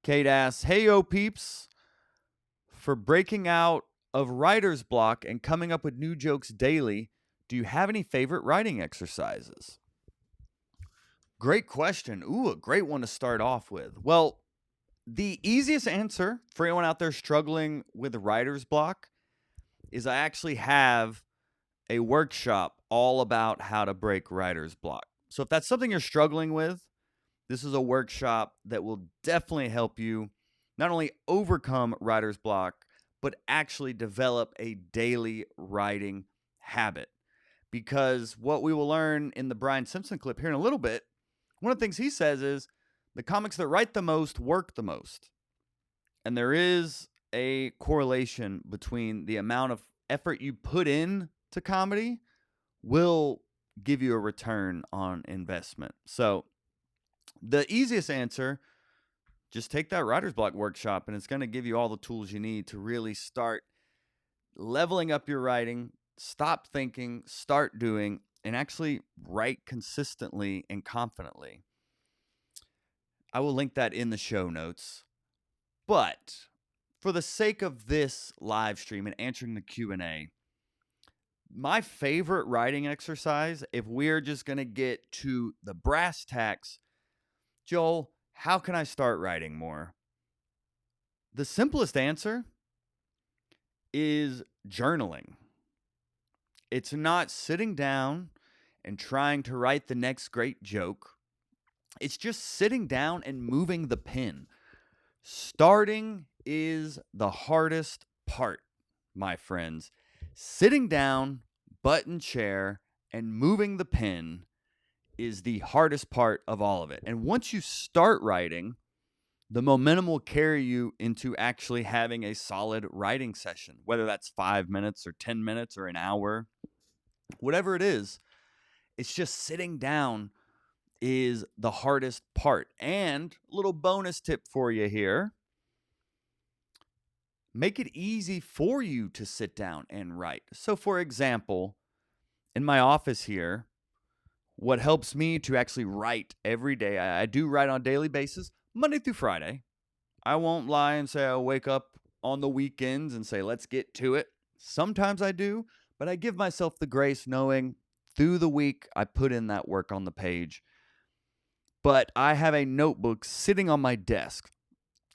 Kate asks, "Hey, yo, peeps, for breaking out of writer's block and coming up with new jokes daily, do you have any favorite writing exercises?" Great question. Ooh, a great one to start off with. Well, the easiest answer for anyone out there struggling with writer's block is I actually have a workshop all about how to break writer's block. So if that's something you're struggling with, this is a workshop that will definitely help you not only overcome writer's block, but actually develop a daily writing habit. Because what we will learn in the Brian Simpson clip here in a little bit, one of the things he says is the comics that write the most work the most. And there is a correlation between the amount of effort you put in to comedy will give you a return on investment. So the easiest answer, just take that writer's block workshop and it's going to give you all the tools you need to really start leveling up your writing, stop thinking, start doing, and actually write consistently and confidently. I will link that in the show notes. But for the sake of this live stream and answering the Q&A, my favorite writing exercise, if we're just going to get to the brass tacks, Joel, how can I start writing more? The simplest answer is journaling. It's not sitting down and trying to write the next great joke. It's just sitting down and moving the pen. Starting is the hardest part, my friends. Sitting down, button chair, and moving the pen is the hardest part of all of it. And once you start writing, the momentum will carry you into actually having a solid writing session, whether that's 5 minutes or 10 minutes or an hour, whatever it is. It's just sitting down is the hardest part. And a little bonus tip for you here. Make it easy for you to sit down and write. So for example, in my office here, what helps me to actually write every day, I do write on a daily basis, Monday through Friday. I won't lie and say I wake up on the weekends and say, let's get to it. Sometimes I do, but I give myself the grace knowing through the week I put in that work on the page. But I have a notebook sitting on my desk.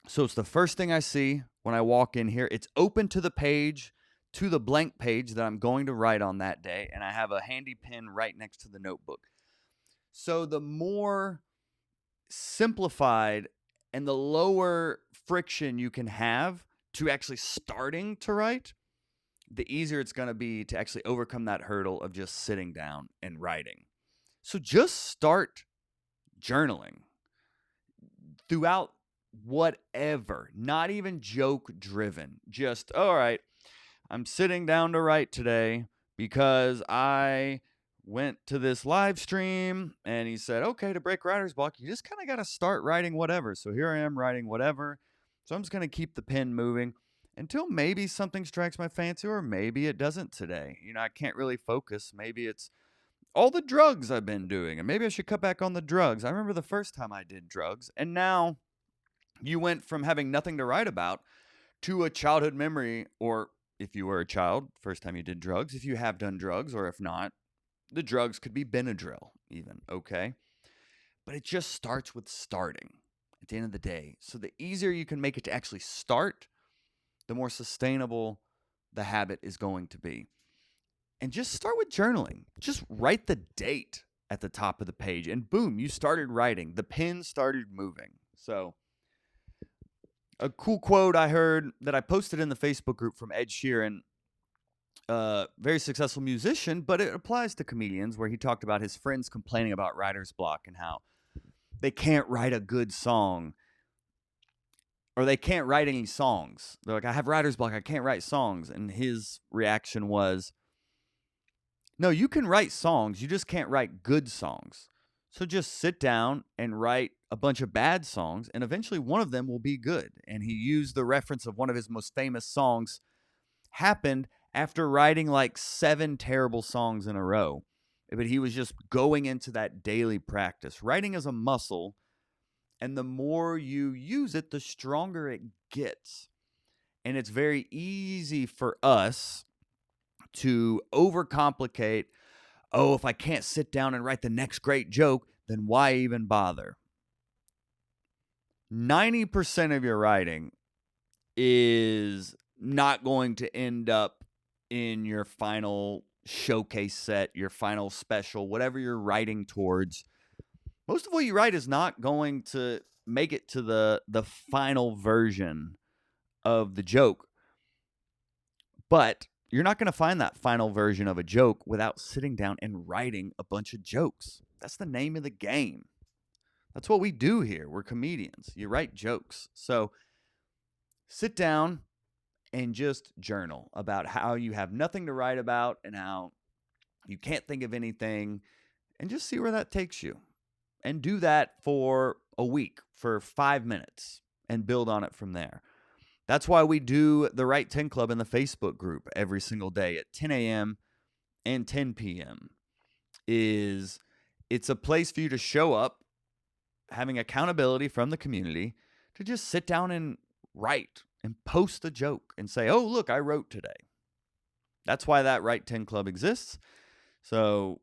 So it's the first thing I see when I walk in here. It's open to the page, to the blank page that I'm going to write on that day. And I have a handy pen right next to the notebook. So the more simplified and the lower friction you can have to actually starting to write, the easier it's going to be to actually overcome that hurdle of just sitting down and writing. So just start journaling throughout whatever, not even joke driven. Just, all right, I'm sitting down to write today because I went to this live stream and he said, okay, to break writer's block, you just kind of got to start writing whatever. So here I am writing whatever. So I'm just going to keep the pen moving until maybe something strikes my fancy or maybe it doesn't today. I can't really focus. Maybe it's all the drugs I've been doing and maybe I should cut back on the drugs. I remember the first time I did drugs and now you went from having nothing to write about to a childhood memory, or if you were a child, first time you did drugs, if you have done drugs, or if not, the drugs could be Benadryl even, okay? But it just starts with starting at the end of the day. So the easier you can make it to actually start, the more sustainable the habit is going to be. And just start with journaling. Just write the date at the top of the page and boom, you started writing. The pen started moving. So a cool quote I heard that I posted in the Facebook group from Ed Sheeran, very successful musician, but it applies to comedians, where he talked about his friends complaining about writer's block and how they can't write a good song or they can't write any songs. They're like, I have writer's block, I can't write songs. And his reaction was, no, you can write songs, you just can't write good songs. So just sit down and write a bunch of bad songs, and eventually one of them will be good. And he used the reference of one of his most famous songs happened after writing like 7 terrible songs in a row. But he was just going into that daily practice. Writing is a muscle, And the more you use it, the stronger it gets. And it's very easy for us to overcomplicate. Oh, if I can't sit down and write the next great joke, then why even bother? 90% of your writing is not going to end up in your final showcase set, your final special, whatever you're writing towards. Most of what you write is not going to make it to the final version of the joke. But you're not going to find that final version of a joke without sitting down and writing a bunch of jokes. That's the name of the game. That's what we do here. We're comedians. You write jokes. So sit down and just journal about how you have nothing to write about and how you can't think of anything, and just see where that takes you. And do that for a week, for 5 minutes, and build on it from there. That's why we do the Write 10 Club in the Facebook group every single day at 10 a.m. and 10 p.m. It's a place for you to show up, having accountability from the community, to just sit down and write and post a joke and say, oh, look, I wrote today. That's why that Write 10 Club exists. So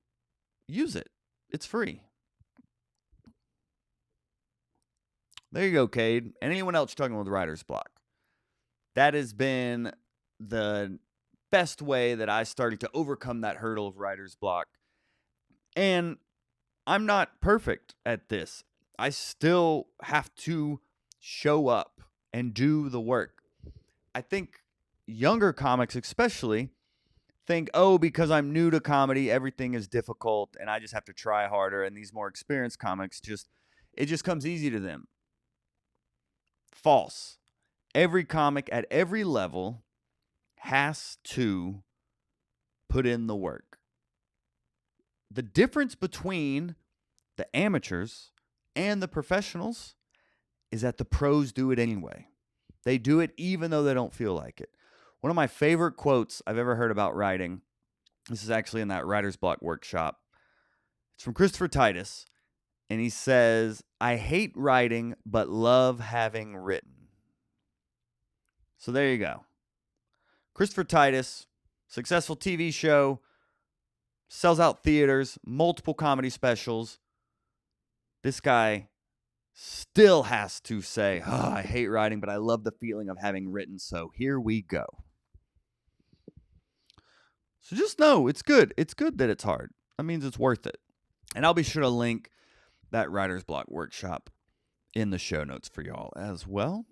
use it. It's free. There you go, Cade. And anyone else struggling with writer's block? That has been the best way that I started to overcome that hurdle of writer's block. And I'm not perfect at this. I still have to show up and do the work. I think younger comics especially think, oh, because I'm new to comedy, everything is difficult and I just have to try harder. And these more experienced comics, it just comes easy to them. False. Every comic at every level has to put in the work. The difference between the amateurs and the professionals is that the pros do it anyway. They do it even though they don't feel like it. One of my favorite quotes I've ever heard about writing, this is actually in that writer's block workshop. It's from Christopher Titus, and he says, I hate writing but love having written. So there you go. Christopher Titus, successful TV show, sells out theaters, multiple comedy specials. This guy still has to say, oh, I hate writing, but I love the feeling of having written. So here we go. So just know it's good. It's good that it's hard. That means it's worth it. And I'll be sure to link that writer's block workshop in the show notes for y'all as well.